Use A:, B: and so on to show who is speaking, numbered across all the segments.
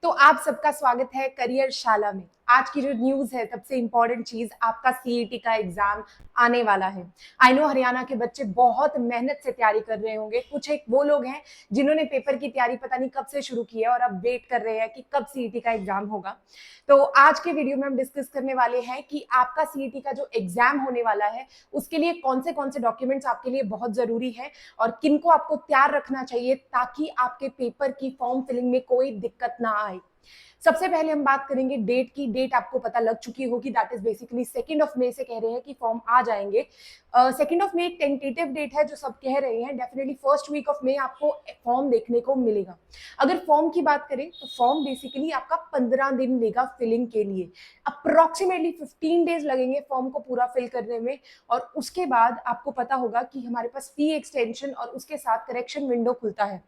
A: तो आप सबका स्वागत है करियर शाला में। आज की जो न्यूज है, सबसे इंपॉर्टेंट चीज, आपका सीईटी का एग्जाम आने वाला है। आई नो हरियाणा के बच्चे बहुत मेहनत से तैयारी कर रहे होंगे। कुछ एक वो लोग हैं जिन्होंने पेपर की तैयारी पता नहीं कब से शुरू की है और अब वेट कर रहे हैं कि कब सीईटी का एग्जाम होगा। तो आज के वीडियो में हम डिस्कस करने वाले हैं कि आपका सीईटी का जो एग्जाम होने वाला है उसके लिए कौन से डॉक्यूमेंट्स आपके लिए बहुत जरूरी है और किनको आपको तैयार रखना चाहिए ताकि आपके पेपर की फॉर्म फिलिंग में कोई दिक्कत ना आए। सबसे पहले हम बात करेंगे डेट की। डेट आपको पता लग चुकी होगी, दैट इज बेसिकली 2 मई से कह रहे हैं कि फॉर्म आ जाएंगे। 2 मई एक टेंटेटिव डेट है जो सब कह रहे हैं। Definitely first week of May आपको फॉर्म देखने को मिलेगा। अगर फॉर्म की बात करें तो फॉर्म बेसिकली आपका 15 दिन लेगा फिलिंग के लिए। अप्रोक्सीमेटली 15 डेज लगेंगे फॉर्म को पूरा फिल करने में। और उसके बाद आपको पता होगा कि हमारे पास फी एक्सटेंशन और उसके साथ करेक्शन विंडो खुलता है।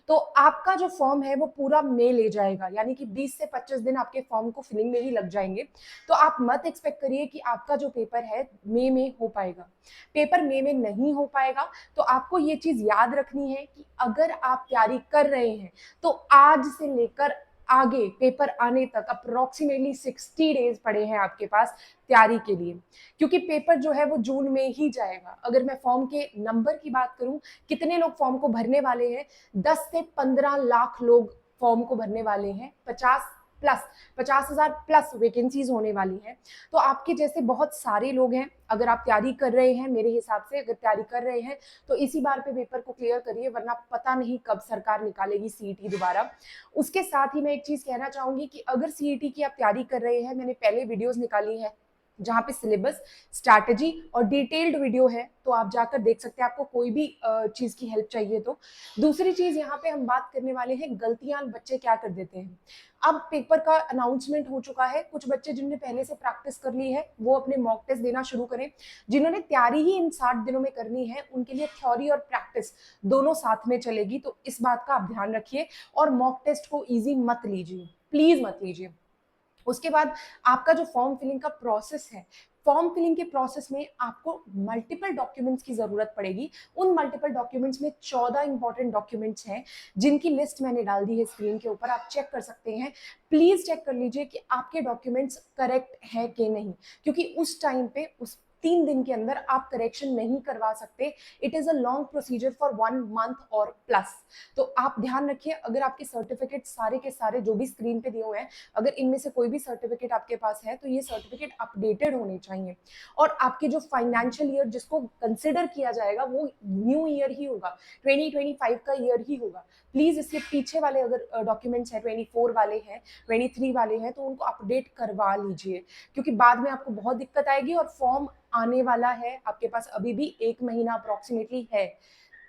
A: तो आपका जो फॉर्म है वो पूरा मई ले जाएगा, यानी कि 20 से 25 दिन आपके फॉर्म को फिलिंग में ही लग जाएंगे। तो आप मत एक्सपेक्ट करिए कि आपका जो पेपर है मई में हो पाएगा। पेपर मई में नहीं हो पाएगा। तो आपको ये चीज याद रखनी है कि अगर आप तैयारी कर रहे हैं तो आज से लेकर आगे पेपर आने तक अप्रोक्सीमेटली 60 डेज पड़े हैं आपके पास तैयारी के लिए, क्योंकि पेपर जो है वो जून में ही जाएगा। अगर मैं फॉर्म के नंबर की बात करूं, कितने लोग फॉर्म को भरने वाले हैं, 10 से 15 लाख लोग फॉर्म को भरने वाले हैं। 50,000 प्लस वैकेंसीज होने वाली हैं। तो आपके जैसे बहुत सारे लोग हैं। अगर आप तैयारी कर रहे हैं, मेरे हिसाब से अगर तैयारी कर रहे हैं तो इसी बार पे पेपर को क्लियर करिए, वरना पता नहीं कब सरकार निकालेगी सीईटी दोबारा। उसके साथ ही मैं एक चीज कहना चाहूंगी कि अगर सीईटी की आप तैयारी कर रहे हैं, मैंने पहले वीडियोस निकाली है जहाँ पे सिलेबस, स्ट्रैटेजी और डिटेल्ड वीडियो है, तो आप जाकर देख सकते हैं आपको कोई भी चीज की हेल्प चाहिए तो। दूसरी चीज यहाँ पे हम बात करने वाले हैं गलतियां बच्चे क्या कर देते हैं। अब पेपर का अनाउंसमेंट हो चुका है। कुछ बच्चे जिन्होंने पहले से प्रैक्टिस कर ली है वो अपने मॉक टेस्ट देना शुरू करें। जिन्होंने तैयारी ही इन 60 दिनों में करनी है उनके लिए थ्योरी और प्रैक्टिस दोनों साथ में चलेगी। तो इस बात का आप ध्यान रखिए और मॉक टेस्ट को ईजी मत लीजिए, प्लीज मत लीजिए। उसके बाद आपका जो फॉर्म फिलिंग का प्रोसेस है, फॉर्म फिलिंग के प्रोसेस में आपको मल्टीपल डॉक्यूमेंट्स की जरूरत पड़ेगी। उन मल्टीपल डॉक्यूमेंट्स में 14 इंपॉर्टेंट डॉक्यूमेंट्स हैं जिनकी लिस्ट मैंने डाल दी है स्क्रीन के ऊपर, आप चेक कर सकते हैं। प्लीज चेक कर लीजिए कि आपके डॉक्यूमेंट्स करेक्ट है कि नहीं, क्योंकि उस टाइम पे उस 3 दिन के अंदर आप करेक्शन नहीं करवा सकते। It is a long procedure for 1 month और प्लस। तो आप ध्यान रखिए, अगर आपके सर्टिफिकेट सारे के सारे जो भी स्क्रीन पे दिए हुए हैं, अगर इनमें से कोई भी सर्टिफिकेट आपके पास है तो ये सर्टिफिकेट अपडेटेड होने चाहिए। और आपके जो फाइनेंशियल ईयर जिसको कंसिडर किया जाएगा वो न्यू ईयर ही होगा, 2025 का ईयर ही होगा। प्लीज इसके पीछे वाले अगर डॉक्यूमेंट्स हैं, 24 वाले हैं, 23 वाले हैं, तो उनको अपडेट करवा लीजिए, क्योंकि बाद में आपको बहुत दिक्कत आएगी। और फॉर्म आने वाला है, आपके पास अभी भी 1 महीना अप्रोक्सीमेटली है,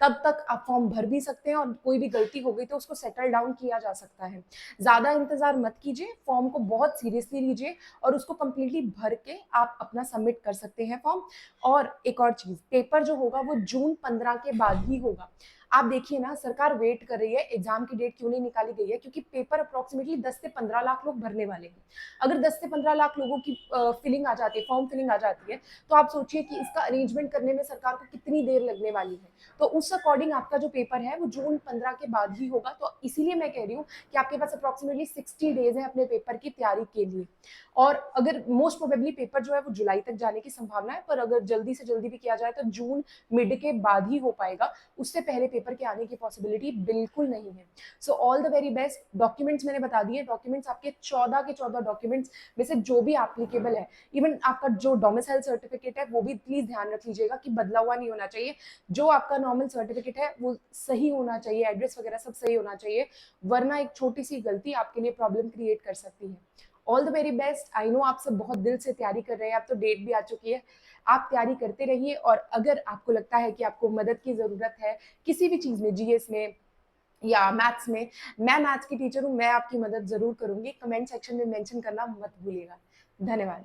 A: तब तक आप फॉर्म भर भी सकते हैं और कोई भी गलती हो गई तो उसको सेटल डाउन किया जा सकता है। ज्यादा इंतजार मत कीजिए, फॉर्म को बहुत सीरियसली लीजिए और उसको कंप्लीटली भर के आप अपना सबमिट कर सकते हैं फॉर्म। और एक और चीज, पेपर जो होगा वो जून 15 के बाद ही होगा। आप देखिए ना, सरकार वेट कर रही है, एग्जाम की डेट क्यों नहीं निकाली गई है, क्योंकि पेपर अप्रोक्सीमेटली 10 से 15 लाख लोग भरने वाले हैं। अगर 10 से 15 लाख लोगों की फिलिंग आ जाती है, फॉर्म फिलिंग आ जाती है, तो आप सोचिए कि इसका अरेंजमेंट करने में सरकार को कितनी देर लगने वाली है। तो उस अकॉर्डिंग आपका जो पेपर है वो जून 15 के बाद ही होगा। तो इसीलिए मैं कह रही हूँ कि आपके पास अप्रोक्सीमेटली 60 डेज है अपने पेपर की तैयारी के लिए। और अगर मोस्ट प्रोबेबली पेपर जो है वो जुलाई तक जाने की संभावना है, पर अगर जल्दी से जल्दी भी किया जाए तो जून मिड के बाद ही हो पाएगा। उससे पहले पेपर के आने की पॉसिबिलिटी बिल्कुल नहीं है। So all the very best. Documents मैंने बता दिए, डॉक्यूमेंट्स आपके 14 के 14 डॉक्यूमेंट्स में से जो भी एप्लीकेबल है, इवन आपका जो डोमिसाइल सर्टिफिकेट है वो भी प्लीज ध्यान रख लीजिएगा कि बदला हुआ नहीं होना चाहिए। जो आपका नॉर्मल सर्टिफिकेट है वो सही होना चाहिए, एड्रेस वगैरह सब सही होना चाहिए, वरना एक छोटी सी गलती आपके लिए प्रॉब्लम क्रिएट कर सकती है। All the very best. I know आप सब बहुत दिल से तैयारी कर रहे हैं, अब तो डेट भी आ चुकी है। आप तैयारी करते रहिए और अगर आपको लगता है कि आपको मदद की जरूरत है किसी भी चीज में, जीएस में या मैथ्स में, मैं मैथ्स की टीचर हूँ, मैं आपकी मदद जरूर करूंगी। कमेंट सेक्शन में मेंशन करना मत भूलिएगा। धन्यवाद।